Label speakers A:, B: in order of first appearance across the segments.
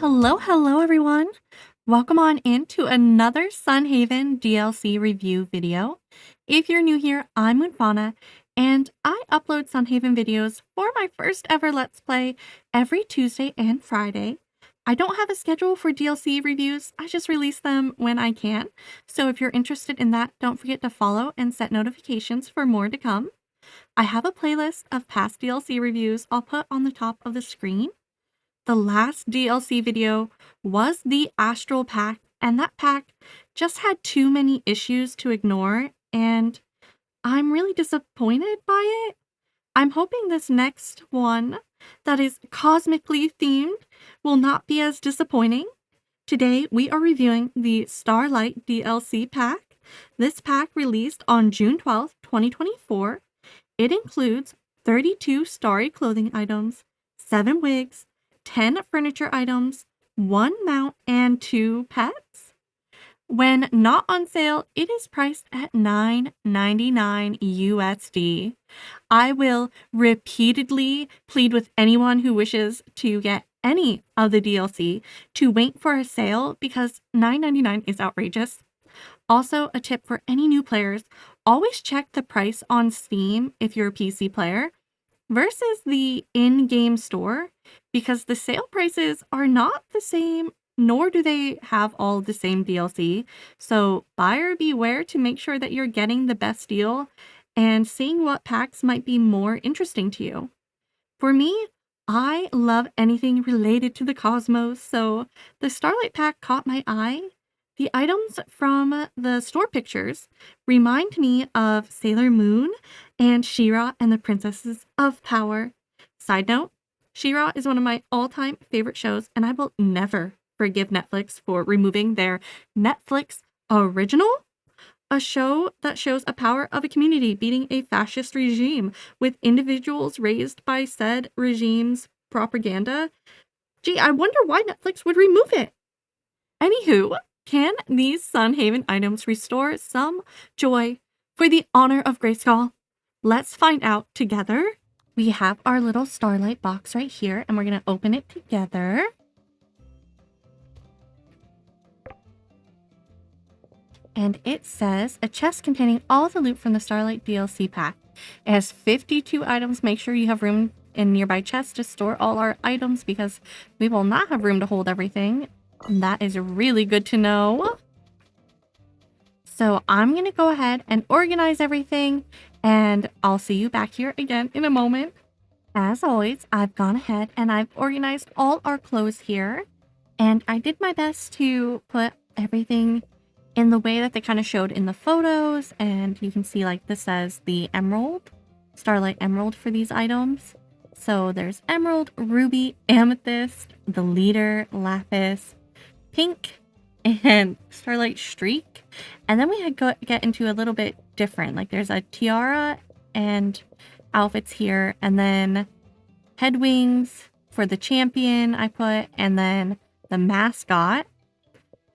A: Hello everyone! Welcome on into another Sunhaven DLC review video. If you're new here, I'm MoonFauna, and I upload Sunhaven videos for my first ever Let's Play every Tuesday and Friday. I don't have a schedule for DLC reviews, I just release them when I can, so if you're interested in that, don't forget to follow and set notifications for more to come. I have a playlist of past DLC reviews I'll put on the top of the screen. The last DLC video was the Astral Pack, and that pack just had too many issues to ignore, and I'm really disappointed by it. I'm hoping this next one, that is cosmically themed, will not be as disappointing. Today, we are reviewing the Starlight DLC pack. This pack released on June 12th, 2024. It includes 32 starry clothing items, 7 wigs, 10 furniture items, 1 mount, and 2 pets. When not on sale, it is priced at $9.99 USD. I will repeatedly plead with anyone who wishes to get any of the DLC to wait for a sale because $9.99 is outrageous. Also, a tip for any new players, always check the price on Steam if you're a PC player versus the in-game store, because the sale prices are not the same, nor do they have all the same DLC. So buyer beware to make sure that you're getting the best deal and seeing what packs might be more interesting to you. For me, I love anything related to the cosmos, so the Starlight pack caught my eye. The items from the store pictures remind me of Sailor Moon and She-Ra and the Princesses of Power. Side note, She-Ra is one of my all-time favorite shows, and I will never forgive Netflix for removing their Netflix original, a show that shows a power of a community beating a fascist regime with individuals raised by said regime's propaganda. Gee, I wonder why Netflix would remove it. Anywho, can these Sunhaven items restore some joy for the honor of Grayskull? Let's find out together. We have our little Starlight box right here, and we're going to open it together. And it says, a chest containing all the loot from the Starlight DLC pack. It has 52 items. Make sure you have room in nearby chests to store all our items because we will not have room to hold everything. That is really good to know. So I'm going to go ahead and organize everything, and I'll see you back here again in a moment. As always, I've gone ahead and I've organized all our clothes here, and I did my best to put everything in the way that they kind of showed in the photos, and you can see like this says the emerald, Starlight Emerald for these items. So there's emerald, ruby, amethyst, the leader, lapis, pink, and Starlight Streak. And then we get into a little bit different. Like there's a tiara and outfits here, and then head wings for the champion I put, and then the mascot.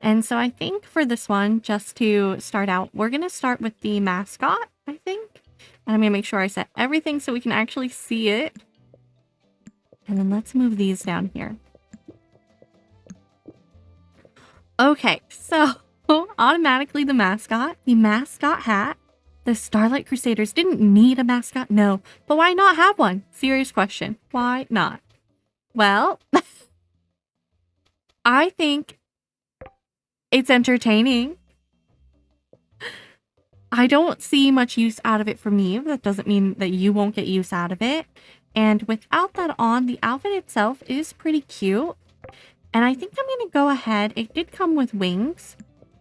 A: And so I think for this one, just to start out, we're going to start with the mascot, I think. And I'm going to make sure I set everything so we can actually see it. And then let's move these down here. Okay, so automatically the mascot hat. The Starlight Crusaders didn't need a mascot, no. But why not have one? Serious question. Why not? Well, I think it's entertaining. I don't see much use out of it for me. That doesn't mean that you won't get use out of it. And without that on, the outfit itself is pretty cute. And I think I'm going to go ahead. It did come with wings.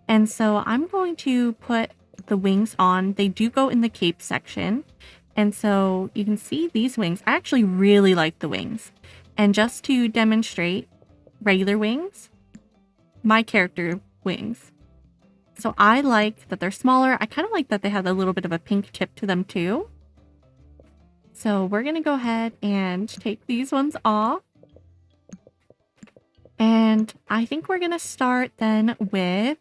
A: And so I'm going to put the wings on. They do go in the cape section. And so you can see these wings. I actually really like the wings. And just to demonstrate regular wings, my character wings. So I like that they're smaller. I kind of like that they have a little bit of a pink tip to them too. So we're going to go ahead and take these ones off. And I think we're going to start then with,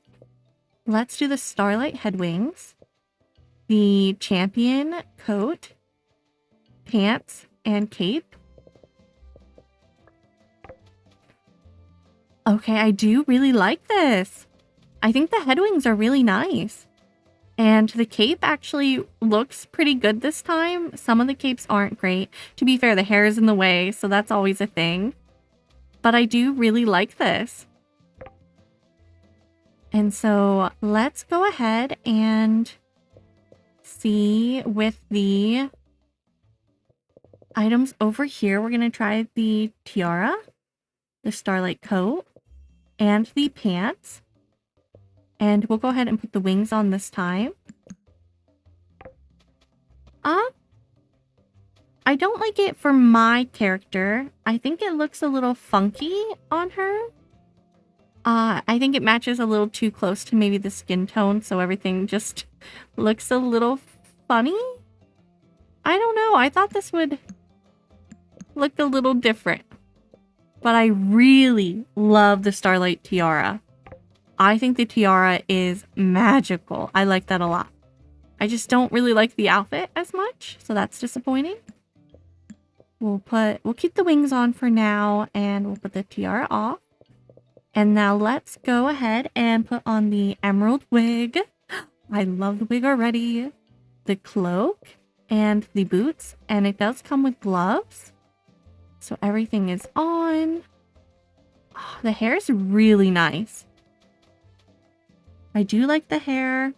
A: let's do the Starlight head wings, the champion coat, pants, and cape. Okay, I do really like this. I think the head wings are really nice. And the cape actually looks pretty good this time. Some of the capes aren't great. To be fair, the hair is in the way, so that's always a thing. But I do really like this. And so let's go ahead and see with the items over here. We're going to try the tiara, the Starlight coat, and the pants. And we'll go ahead and put the wings on this time. I don't like it for my character. I think it looks a little funky on her. I think it matches a little too close to maybe the skin tone, so everything just looks a little funny. I don't know. I thought this would look a little different. But I really love the Starlight tiara. I think the tiara is magical. I like that a lot. I just don't really like the outfit as much, so that's disappointing. We'll keep the wings on for now, and we'll put the tiara off. And now let's go ahead and put on the emerald wig. I love the wig already. The cloak and the boots, and it does come with gloves. So everything is on. Oh, the hair is really nice. I do like the hair.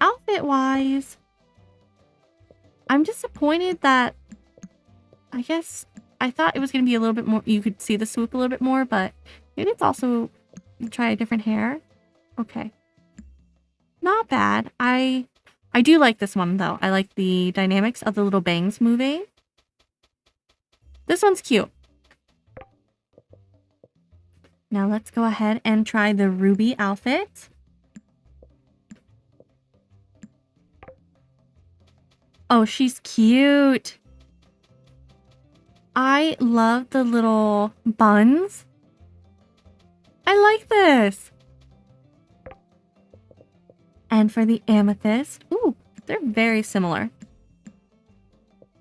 A: Outfit-wise, I'm disappointed that I guess I thought it was going to be a little bit more, you could see the swoop a little bit more, but maybe it's also try a different hair. Okay. Not bad. I do like this one though. I like the dynamics of the little bangs moving. This one's cute. Now let's go ahead and try the ruby outfit. Oh, she's cute. I love the little buns. I like this. And for the amethyst, ooh, they're very similar.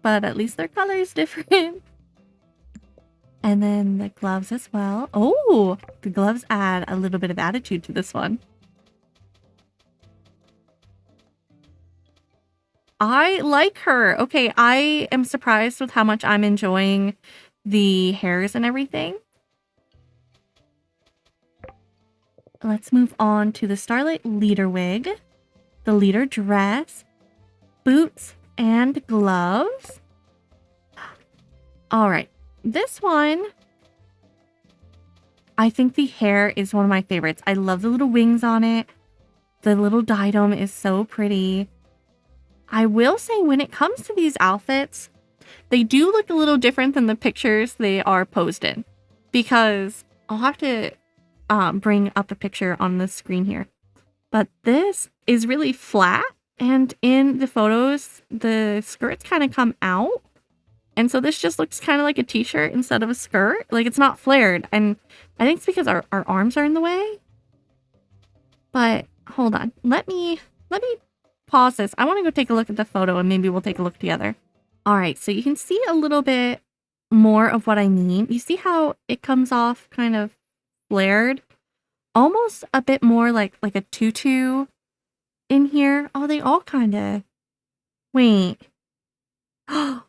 A: But at least their color is different. And then the gloves as well. Oh, the gloves add a little bit of attitude to this one. I like her. Okay, I am surprised with how much I'm enjoying the hairs and everything. Let's move on to the Starlight leader wig, the leader dress, boots, and gloves. All right, this one, I think the hair is one of my favorites. I love the little wings on it. The little diadem is so pretty. I will say when it comes to these outfits, they do look a little different than the pictures they are posed in. Because I'll have to bring up a picture on the screen here. But this is really flat. And in the photos, the skirts kind of come out. And so this just looks kind of like a t-shirt instead of a skirt. Like it's not flared. And I think it's because our arms are in the way. But hold on. Let me pause this. I want to go take a look at the photo and maybe we'll take a look together. All right, so you can see a little bit more of what I mean. You see how it comes off kind of flared? Almost a bit more like a tutu in here. Oh, they all kind of... Wait. Oh,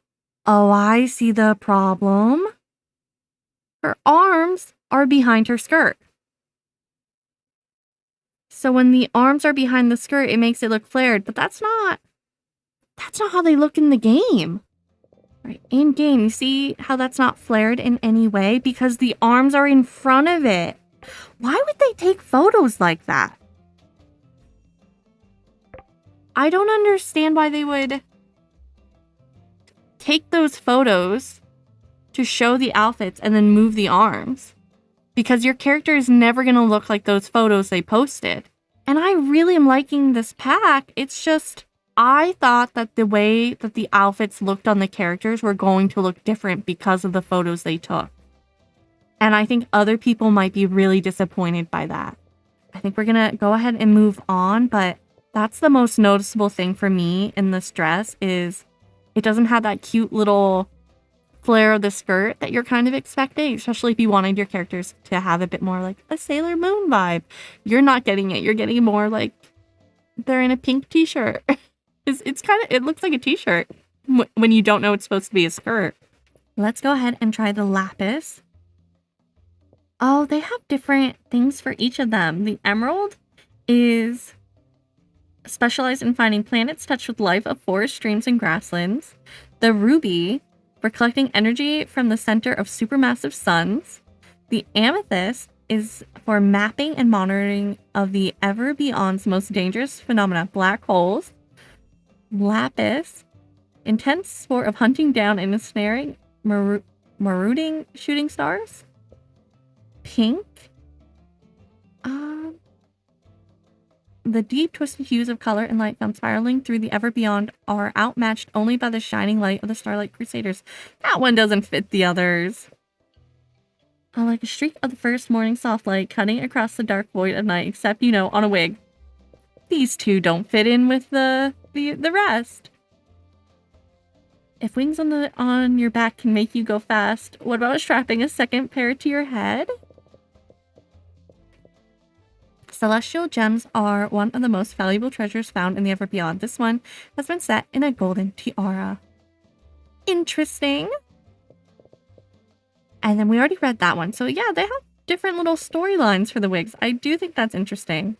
A: I see the problem. Her arms are behind her skirt. So when the arms are behind the skirt, it makes it look flared, but that's not how they look in the game. Right, in game, you see how that's not flared in any way? Because the arms are in front of it. Why would they take photos like that? I don't understand why they would take those photos to show the outfits and then move the arms. Because your character is never going to look like those photos they posted. And I really am liking this pack. It's just, I thought that the way that the outfits looked on the characters were going to look different because of the photos they took. And I think other people might be really disappointed by that. I think we're going to go ahead and move on, but that's the most noticeable thing for me in this dress is it doesn't have that cute little flare of the skirt that you're kind of expecting, especially if you wanted your characters to have a bit more like a Sailor Moon vibe. You're not getting it. You're getting more like they're in a pink t-shirt. It's kind of, it looks like a t-shirt when you don't know it's supposed to be a skirt. Let's go ahead and try the lapis. Oh, they have different things for each of them. The emerald is specialized in finding planets touched with life of forests, streams, and grasslands. The ruby for collecting energy from the center of supermassive suns. The amethyst is for mapping and monitoring of the ever beyond's most dangerous phenomena, black holes. Lapis, intense sport of hunting down and ensnaring marauding shooting stars. Pink, the deep twisted hues of color and light found spiraling through the ever beyond are outmatched only by the shining light of the Starlight Crusaders. That one doesn't fit the others. Like a streak of the first morning soft light cutting across the dark void of night, except, you know, on a wig. These two don't fit in with the rest. If wings on your back can make you go fast, what about strapping a second pair to your head? Celestial gems are one of the most valuable treasures found in the ever beyond. This one has been set in a golden tiara. Interesting. And then we already read that one. So yeah, they have different little storylines for the wigs. I do think that's interesting.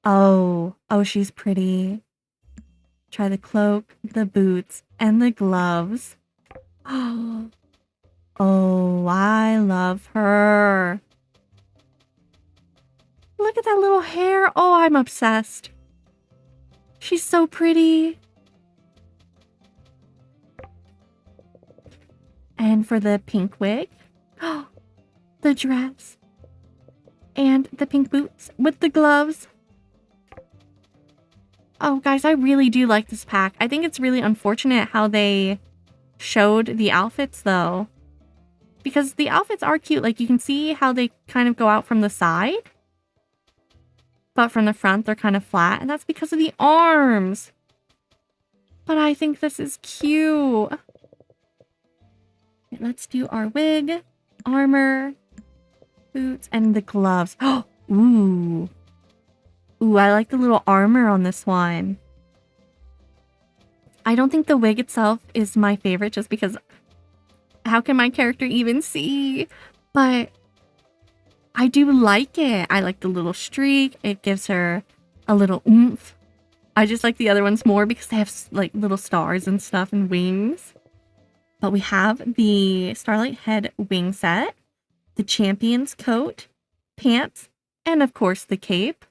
A: Oh, she's pretty. Try the cloak, the boots, and the gloves. Oh, I love her. Look at that little hair. Oh, I'm obsessed. She's so pretty. And for the pink wig, the dress, and the pink boots with the gloves. Oh, guys, I really do like this pack. I think it's really unfortunate how they showed the outfits, though. Because the outfits are cute. Like, you can see how they kind of go out from the side. But from the front, they're kind of flat. And that's because of the arms. But I think this is cute. Let's do our wig, armor, boots, and the gloves. Oh, ooh. Ooh, I like the little armor on this one. I don't think the wig itself is my favorite just because how can my character even see? But I do like it. I like the little streak. It gives her a little oomph. I just like the other ones more because they have like little stars and stuff and wings. But we have the Starlight head wing set, the champion's coat, pants, and of course the cape.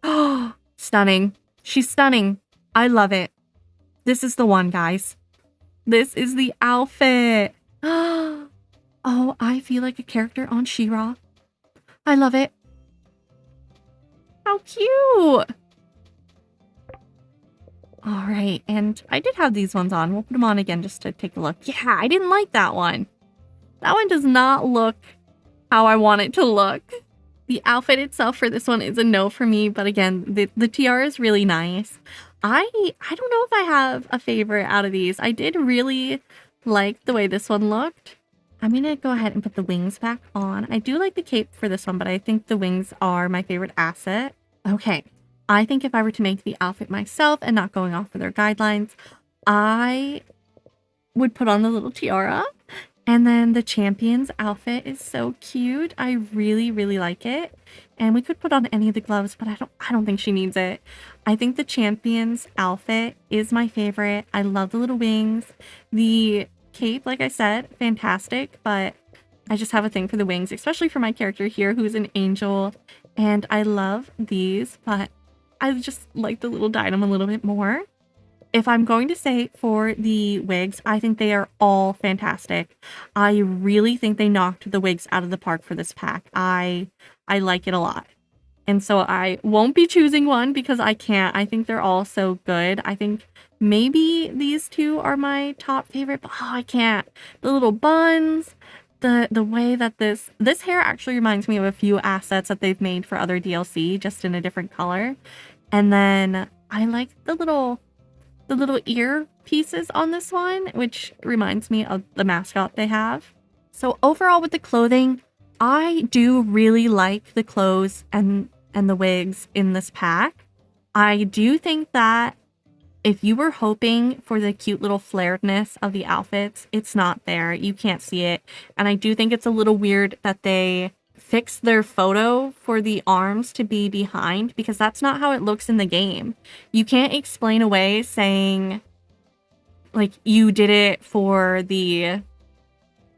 A: Oh, stunning. She's stunning. I love it. This is the one, guys. This is the outfit. Oh, I feel like a character on She-Ra. I love it. How cute. All right, and I did have these ones on. We'll put them on again just to take a look. Yeah, I didn't like that one. That one does not look how I want it to look. The outfit itself for this one is a no for me, but again, the tiara is really nice. I don't know if I have a favorite out of these. I did really like the way this one looked. I'm gonna go ahead and put the wings back on. I do like the cape for this one, but I think the wings are my favorite asset. Okay, I think if I were to make the outfit myself and not going off of their guidelines, I would put on the little tiara. And then the champion's outfit is so cute. I really, really like it. And we could put on any of the gloves, but I don't think she needs it. I think the champion's outfit is my favorite. I love the little wings. The cape, like I said, fantastic, but I just have a thing for the wings, especially for my character here who's an angel. And I love these, but I just like the little diadem a little bit more. If I'm going to say for the wigs, I think they are all fantastic. I really think they knocked the wigs out of the park for this pack. I like it a lot. And so I won't be choosing one because I can't. I think they're all so good. I think maybe these two are my top favorite, but I can't. The little buns, the way that this hair actually reminds me of a few assets that they've made for other DLC, just in a different color. And then I like the the little ear pieces on this one, which reminds me of the mascot they have. So overall with the clothing, I do really like the clothes and the wigs in this pack. I do think that if you were hoping for the cute little flaredness of the outfits, it's not there. You can't see it. And I do think it's a little weird that they fixed their photo for the arms to be behind, because that's not how it looks in the game. You can't explain away saying, like, you did it for the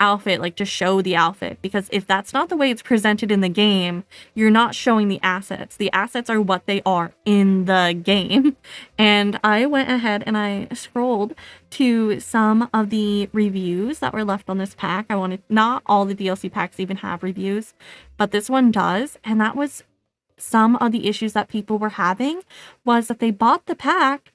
A: outfit, like to show the outfit, because if that's not the way it's presented in the game, you're not showing the assets. The assets are what they are in the game. And I went ahead and I scrolled to some of the reviews that were left on this pack. I wanted, not all the DLC packs even have reviews, but this one does. And that was some of the issues that people were having, was that they bought the pack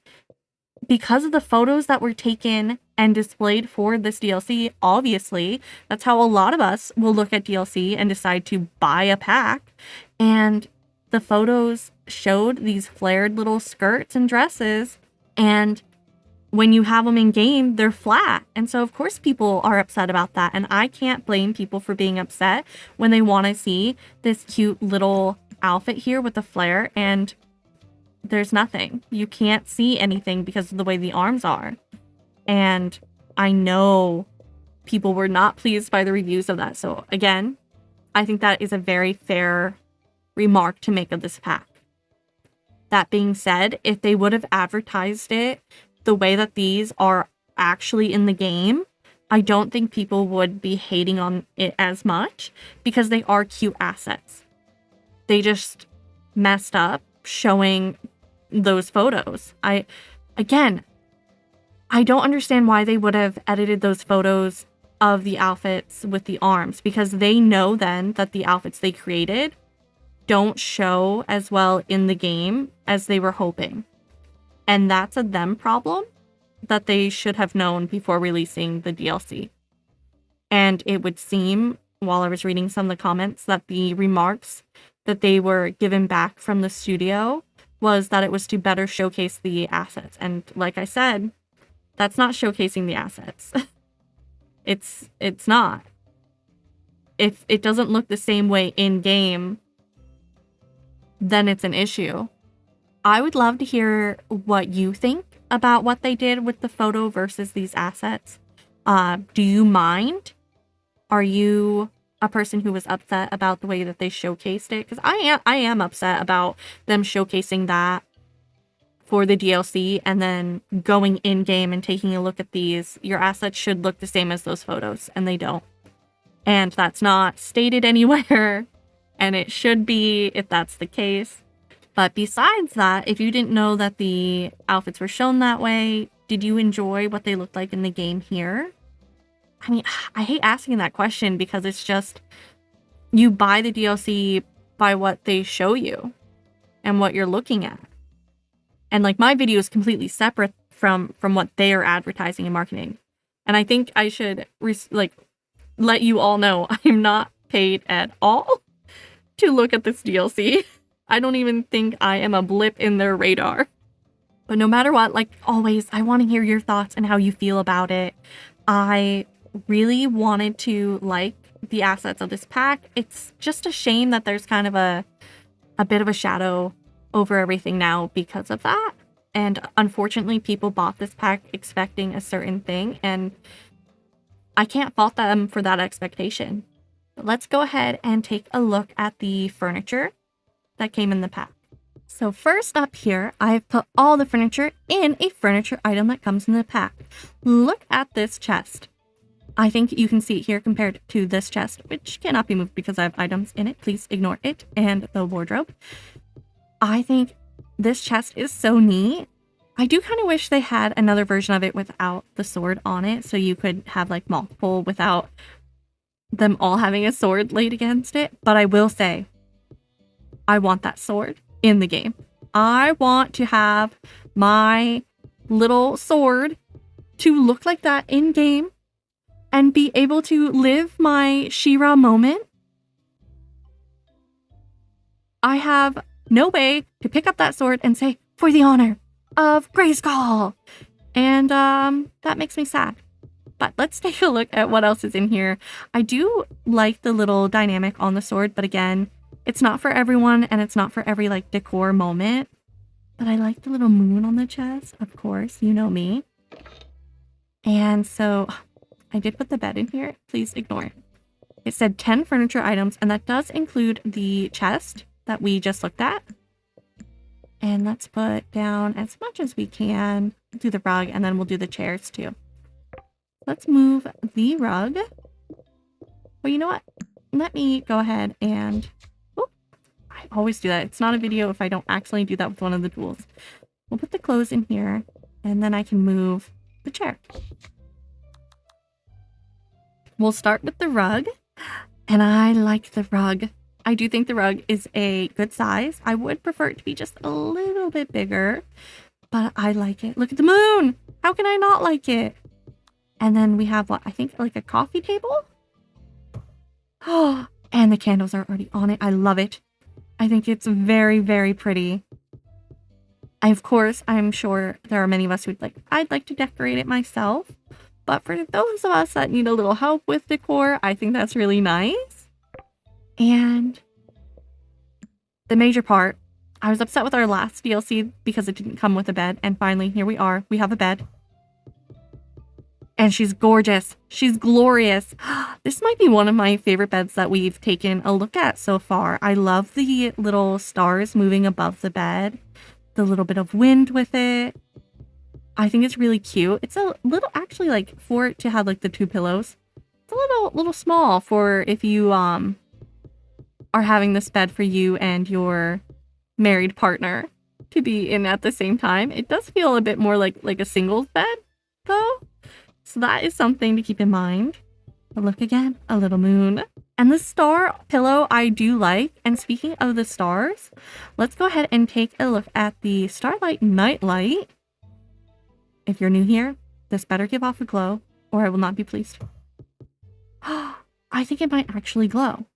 A: because of the photos that were taken and displayed for this DLC. Obviously, that's how a lot of us will look at DLC and decide to buy a pack. And the photos showed these flared little skirts and dresses, and when you have them in game, they're flat. And so of course people are upset about that. And I can't blame people for being upset when they want to see this cute little outfit here with the flare, and there's nothing. You can't see anything because of the way the arms are. And I know people were not pleased by the reviews of that. So again, I think that is a very fair remark to make of this pack. That being said, if they would have advertised it the way that these are actually in the game, I don't think people would be hating on it as much, because they are cute assets. They just messed up showing those photos. I don't understand why they would have edited those photos of the outfits with the arms, because they know then that the outfits they created don't show as well in the game as they were hoping. And that's a them problem that they should have known before releasing the DLC. And it would seem, while I was reading some of the comments, that the remarks that they were given back from the studio was that it was to better showcase the assets. And like I said, that's not showcasing the assets. It's not. If it doesn't look the same way in game, then it's an issue. I would love to hear what you think about what they did with the photo versus these assets. Do you mind? Are you a person who was upset about the way that they showcased it? Because I am upset about them showcasing that for the DLC and then going in game and taking a look at these. Your assets should look the same as those photos, and they don't. And that's not stated anywhere, and it should be if that's the case. But besides that, if you didn't know that the outfits were shown that way, did you enjoy what they looked like in the game here? I mean, I hate asking that question, because it's just, you buy the DLC by what they show you and what you're looking at. And like, my video is completely separate from what they are advertising and marketing. And I think I should let you all know I'm not paid at all to look at this DLC. I don't even think I am a blip in their radar. But no matter what, like always, I want to hear your thoughts and how you feel about it. I really wanted to like the assets of this pack. It's just a shame that there's kind of a bit of a shadow over everything now because of that. And unfortunately, people bought this pack expecting a certain thing, and I can't fault them for that expectation. But let's go ahead and take a look at the furniture that came in the pack. So first up here, I've put all the furniture in a furniture item that comes in the pack. Look at this chest. I think you can see it here compared to this chest, which cannot be moved because I have items in it. Please ignore it and the wardrobe. I think this chest is so neat. I do kind of wish they had another version of it without the sword on it, so you could have like multiple without them all having a sword laid against it. But I will say, I want that sword in the game. I want to have my little sword to look like that in game and be able to live my She-Ra moment. I have no way to pick up that sword and say, for the honor of Grayskull. And that makes me sad. But let's take a look at what else is in here. I do like the little dynamic on the sword, but again, it's not for everyone and it's not for every like decor moment. But I like the little moon on the chest, of course, you know me. And so I did put the bed in here. Please ignore it. It said 10 furniture items, and that does include the chest that we just looked at. And let's put down as much as we can. Do the rug, and then we'll do the chairs too. Let's move the rug. Well, you know what? Let me go ahead and... Oh, I always do that. It's not a video if I don't actually do that with one of the tools. We'll put the clothes in here, and then I can move the chair. We'll start with the rug, and I like the rug. I do think the rug is a good size. I would prefer it to be just a little bit bigger, but I like it. Look at the moon! How can I not like it? And then we have what I think like a coffee table. Oh, and the candles are already on it. I love it. I think it's very, very pretty. Of course, I'm sure there are many of us who'd like, I'd like to decorate it myself. But for those of us that need a little help with decor, I think that's really nice. And the major part, I was upset with our last DLC because it didn't come with a bed. And finally, here we are. We have a bed. And she's gorgeous. She's glorious. This might be one of my favorite beds that we've taken a look at so far. I love the little stars moving above the bed. The little bit of wind with it. I think it's really cute. It's a little, actually, like, for it to have, like, the 2 pillows. It's a little small for if you, are having this bed for you and your married partner to be in at the same time. It does feel a bit more like a singles bed, though. So that is something to keep in mind. But look again, a little moon. And the star pillow I do like. And speaking of the stars, let's go ahead and take a look at the Starlight nightlight. If you're new here, this better give off a glow, or I will not be pleased. I think it might actually glow.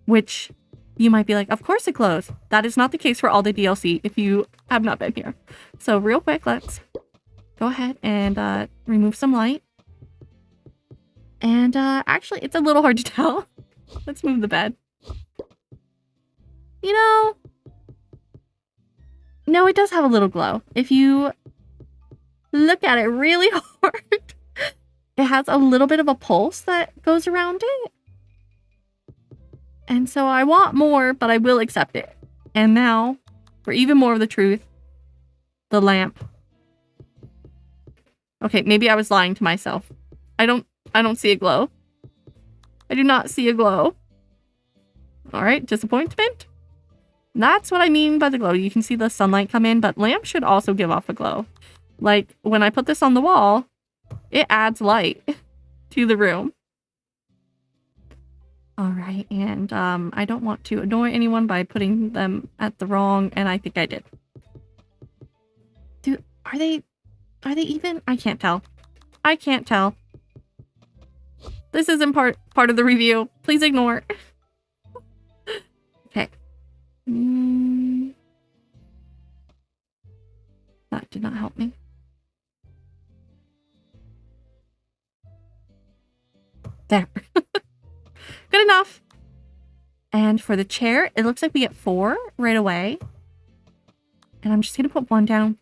A: Which, you might be like, of course it glows. That is not the case for all the DLC, if you have not been here. So real quick, let's go ahead and remove some light. And actually, it's a little hard to tell. Let's move the bed. You know, no, it does have a little glow. If you look at it really hard, it has a little bit of a pulse that goes around it. And so I want more, but I will accept it. And now, for even more of the truth, the lamp. Okay, maybe I was lying to myself. I don't see a glow. I do not see a glow. Alright, disappointment. That's what I mean by the glow. You can see the sunlight come in, but lamp should also give off a glow. Like, when I put this on the wall, it adds light to the room. Alright, and I don't want to annoy anyone by putting them at the wrong, and I think I did. Are they even? I can't tell. I can't tell. This isn't part of the review. Please ignore. Okay. That did not help me. There. Good enough. And for the chair, it looks like we get 4 right away. And I'm just going to put 1 down.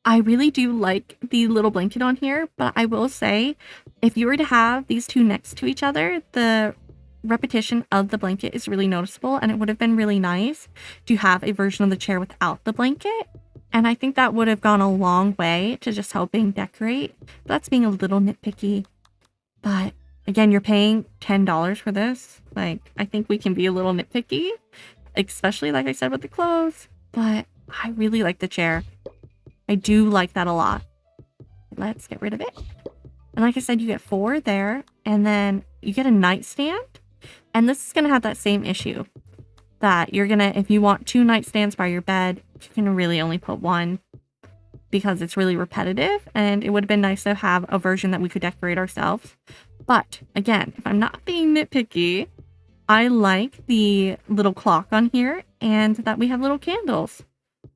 A: I really do like the little blanket on here, but I will say, if you were to have these 2 next to each other, the repetition of the blanket is really noticeable, and it would have been really nice to have a version of the chair without the blanket. And I think that would have gone a long way to just helping decorate. That's being a little nitpicky. But again, you're paying $10 for this. Like, I think we can be a little nitpicky, especially like I said with the clothes. But I really like the chair. I do like that a lot. Let's get rid of it. And like I said, you get 4 there, and then you get a nightstand. And this is going to have that same issue that you're going to, if you want 2 nightstands by your bed, you can really only put 1 because it's really repetitive. And it would have been nice to have a version that we could decorate ourselves. But again, if I'm not being nitpicky, I like the little clock on here and that we have little candles.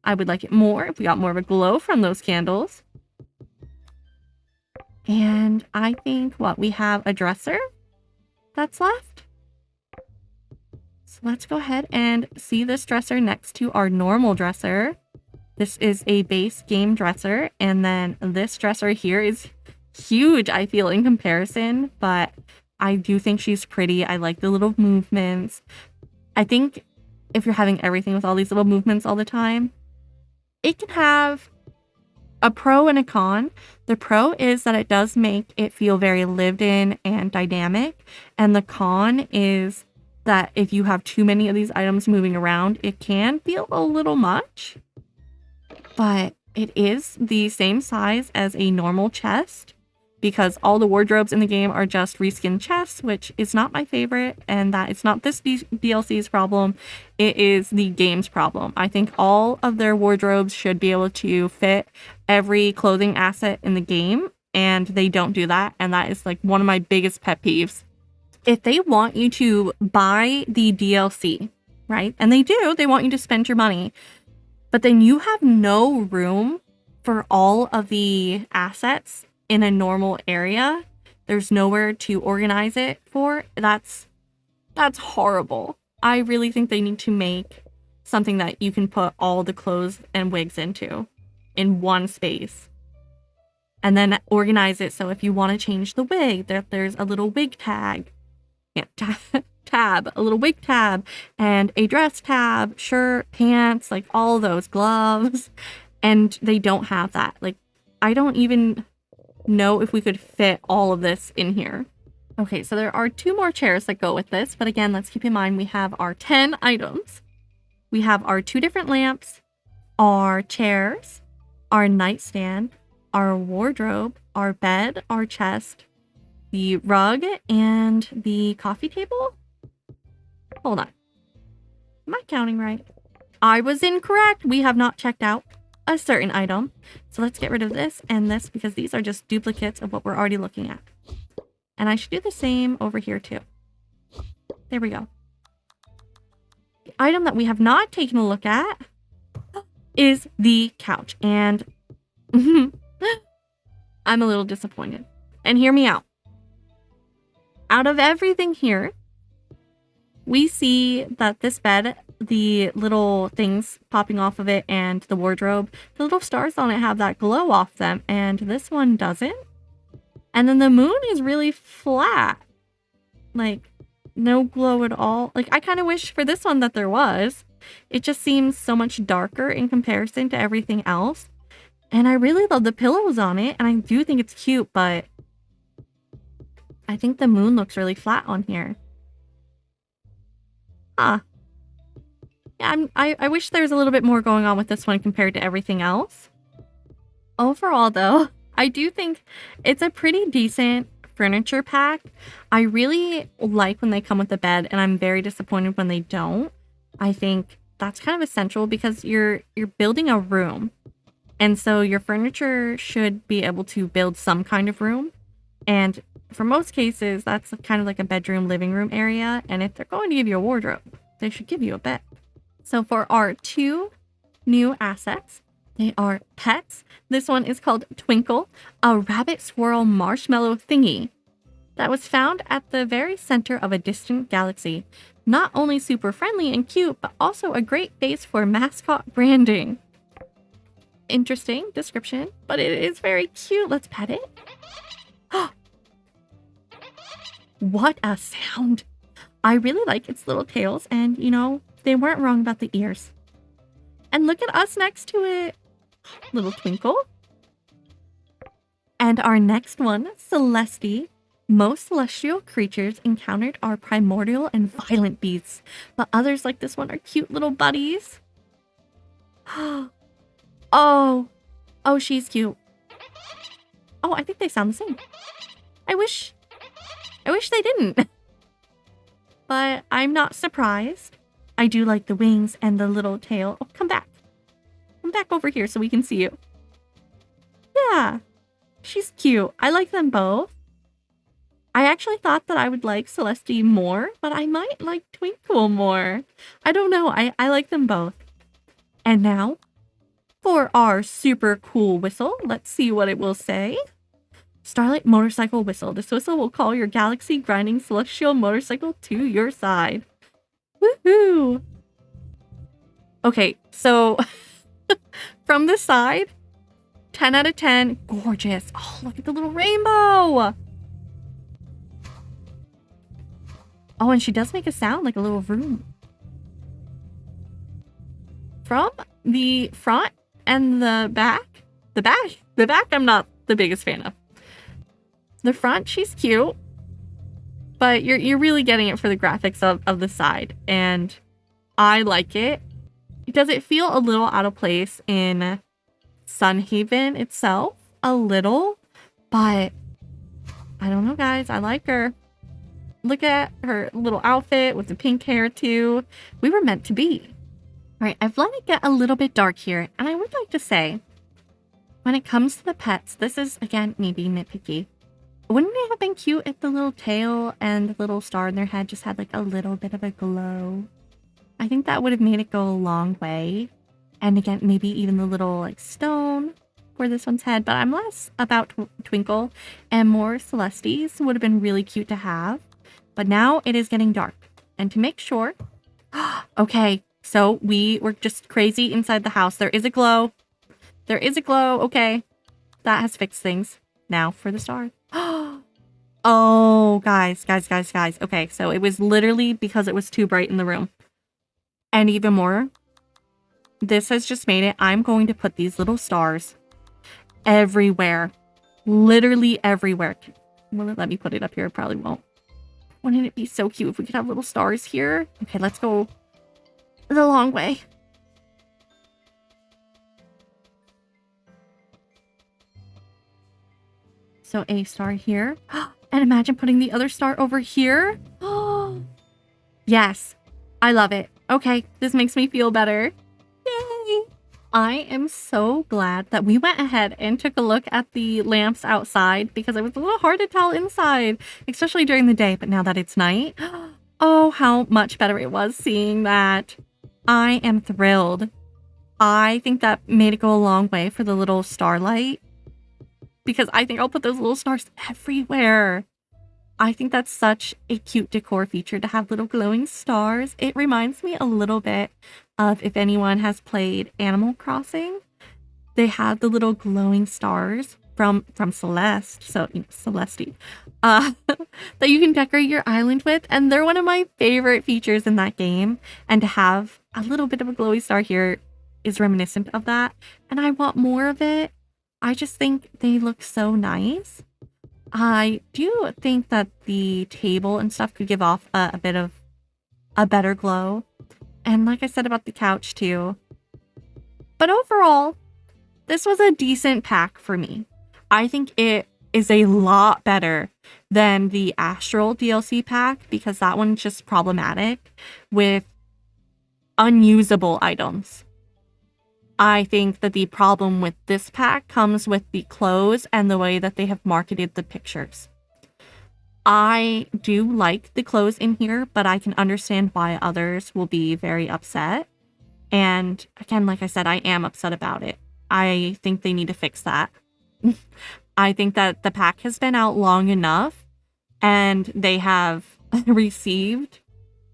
A: I would like it more if we got more of a glow from those candles. And I think we have a dresser that's left. So let's go ahead and see this dresser next to our normal dresser. This is a base game dresser, and then this dresser here is huge, I feel, in comparison, but I do think she's pretty. I like the little movements. I think if you're having everything with all these little movements all the time, it can have a pro and a con. The pro is that it does make it feel very lived in and dynamic, and the con is that if you have too many of these items moving around, it can feel a little much. But it is the same size as a normal chest, because all the wardrobes in the game are just reskinned chests, which is not my favorite, and that it's not this DLC's problem, it is the game's problem. I think all of their wardrobes should be able to fit every clothing asset in the game, and they don't do that, and that is like one of my biggest pet peeves. If they want you to buy the DLC, right, and they do, they want you to spend your money, but then you have no room for all of the assets in a normal area. There's nowhere to organize it for. That's horrible. I really think they need to make something that you can put all the clothes and wigs into in one space. And then organize it so if you want to change the wig, there's a little wig tag. Yeah, tab, a little wig tab, and a dress tab, shirt, pants, like all those, gloves, and they don't have that. Like, I don't even know if we could fit all of this in here. Okay, so there are 2 more chairs that go with this, but again, let's keep in mind we have our 10 items. We have our 2 different lamps, our chairs, our nightstand, our wardrobe, our bed, our chest, the rug, and the coffee table. Hold on. Am I counting right? I was incorrect. We have not checked out a certain item. So let's get rid of this and this, because these are just duplicates of what we're already looking at. And I should do the same over here too. There we go. The item that we have not taken a look at is the couch. And I'm a little disappointed. And hear me out. Out of everything here, we see that this bed, the little things popping off of it, and the wardrobe, the little stars on it have that glow off them, and this one doesn't. And then the moon is really flat. Like, no glow at all. Like, I kind of wish for this one that there was. It just seems so much darker in comparison to everything else. And I really love the pillows on it, and I do think it's cute, but I think the moon looks really flat on here. Huh. Yeah, I wish there was a little bit more going on with this one compared to everything else. Overall, though, I do think it's a pretty decent furniture pack. I really like when they come with a bed, and I'm very disappointed when they don't. I think that's kind of essential because you're building a room. And so your furniture should be able to build some kind of room. And for most cases, that's kind of like a bedroom, living room area. And if they're going to give you a wardrobe, they should give you a bed. So for our 2 new assets, they are pets. This one is called Twinkle, a rabbit squirrel marshmallow thingy that was found at the very center of a distant galaxy. Not only super friendly and cute, but also a great base for mascot branding. Interesting description, but it is very cute. Let's pet it. What a sound. I really like its little tails, and you know, they weren't wrong about the ears. And look at us next to it. Little Twinkle. And our next one, Celeste. Most celestial creatures encountered are primordial and violent beasts, but others like this one are cute little buddies. Oh, she's cute. Oh, I think they sound the same. I wish they didn't. But I'm not surprised. I do like the wings and the little tail. Oh, come back. Come back over here so we can see you. Yeah, she's cute. I like them both. I actually thought that I would like Celeste more, but I might like Twinkle more. I don't know. I like them both. And now, for our super cool whistle, let's see what it will say. Starlight motorcycle whistle. This whistle will call your galaxy grinding celestial motorcycle to your side. Woohoo! Okay, so from the side, 10 out of 10. Gorgeous. Oh, look at the little rainbow. Oh, and she does make a sound like a little vroom. From the front and the back I'm not the biggest fan of. The front, she's cute, but you're really getting it for the graphics of the side, and I like it. Does it feel a little out of place in Sunhaven itself? A little, but I don't know, guys. I like her. Look at her little outfit with the pink hair too. We were meant to be. All right, I've let it get a little bit dark here, and I would like to say, when it comes to the pets, this is, again, me being nitpicky. Wouldn't it have been cute if the little tail and the little star in their head just had like a little bit of a glow? I think that would have made it go a long way. And again, maybe even the little like stone for this one's head, but I'm less about Twinkle and more Celestes would have been really cute to have. But now it is getting dark. And to make sure, okay, so we were just crazy inside the house. There is a glow. There is a glow. Okay, that has fixed things. Now for the star. Oh, guys. Okay, so it was literally because it was too bright in the room. And even more, this has just made it. I'm going to put these little stars everywhere. Literally everywhere. Will it let me put it up here? It probably won't. Wouldn't it be so cute if we could have little stars here? Okay, let's go the long way. So a star here. And imagine putting the other star over here. Oh, yes. I love it. Okay, this makes me feel better. Yay! I am so glad that we went ahead and took a look at the lamps outside because it was a little hard to tell inside, especially during the day, but now that it's night, oh, how much better it was seeing that. I am thrilled. I think that made it go a long way for the little Starlight because I think I'll put those little stars everywhere. I think that's such a cute decor feature to have little glowing stars. It reminds me a little bit of if anyone has played Animal Crossing. They have the little glowing stars from Celeste, so you know, Celeste, that you can decorate your island with, and they're one of my favorite features in that game. And to have a little bit of a glowy star here is reminiscent of that, and I want more of it. I just think they look so nice. I do think that the table and stuff could give off a bit of a better glow. And like I said about the couch too. But overall, this was a decent pack for me. I think it is a lot better than the Astral DLC pack because that one's just problematic with unusable items. I think that the problem with this pack comes with the clothes and the way that they have marketed the pictures. I do like the clothes in here, but I can understand why others will be very upset. And again, like I said, I am upset about it. I think they need to fix that. I think that the pack has been out long enough and they have received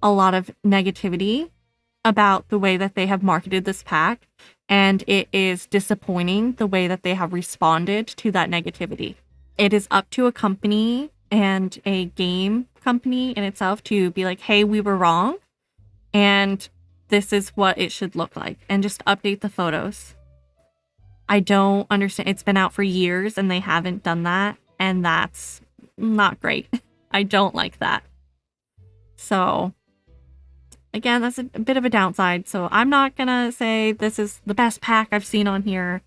A: a lot of negativity about the way that they have marketed this pack. And it is disappointing the way that they have responded to that negativity. It is up to a company and a game company in itself to be like, hey, we were wrong. And this is what it should look like. And just update the photos. I don't understand. It's been out for years and they haven't done that. And that's not great. I don't like that. So again, that's a bit of a downside. So I'm not gonna say this is the best pack I've seen on here.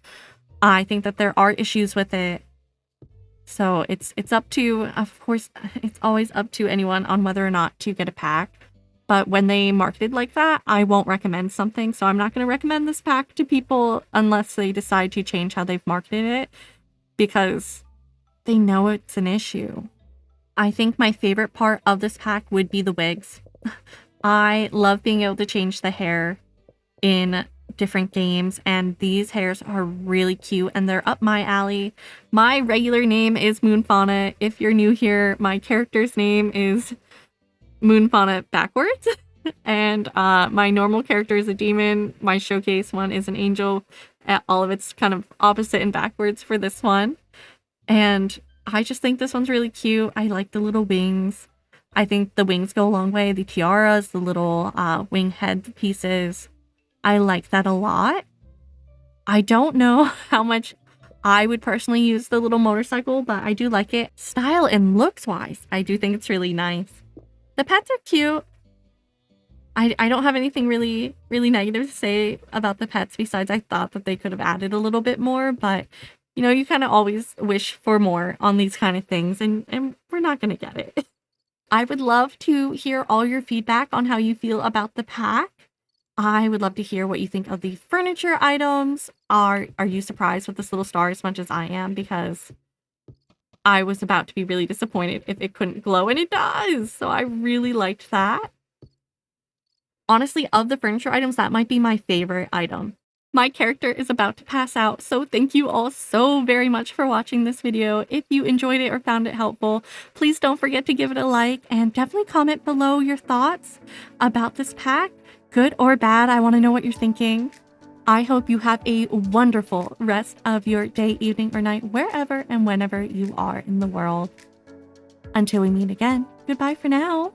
A: I think that there are issues with it. So it's up to, of course, it's always up to anyone on whether or not to get a pack. But when they marketed like that, I won't recommend something. So I'm not going to recommend this pack to people unless they decide to change how they've marketed it because they know it's an issue. I think my favorite part of this pack would be the wigs. I love being able to change the hair in different games, and these hairs are really cute and they're up my alley. My regular name is MoonFauna. If you're new here, my character's name is MoonFauna backwards. And my normal character is a demon. My showcase one is an angel. All of it's kind of opposite and backwards for this one. And I just think this one's really cute. I like the little wings. I think the wings go a long way. The tiaras, the little wing head pieces. I like that a lot. I don't know how much I would personally use the little motorcycle, but I do like it. Style and looks wise, I do think it's really nice. The pets are cute. I don't have anything really negative to say about the pets besides I thought that they could have added a little bit more, but you know, you kind of always wish for more on these kind of things, and we're not going to get it. I would love to hear all your feedback on how you feel about the pack. I would love to hear what you think of the furniture items. Are you surprised with this little star as much as I am? Because I was about to be really disappointed if it couldn't glow, and it does. So I really liked that. Honestly, of the furniture items, that might be my favorite item. My character is about to pass out, so thank you all so very much for watching this video. If you enjoyed it or found it helpful, please don't forget to give it a like and definitely comment below your thoughts about this pack. Good or bad, I want to know what you're thinking. I hope you have a wonderful rest of your day, evening, or night, wherever and whenever you are in the world. Until we meet again, goodbye for now.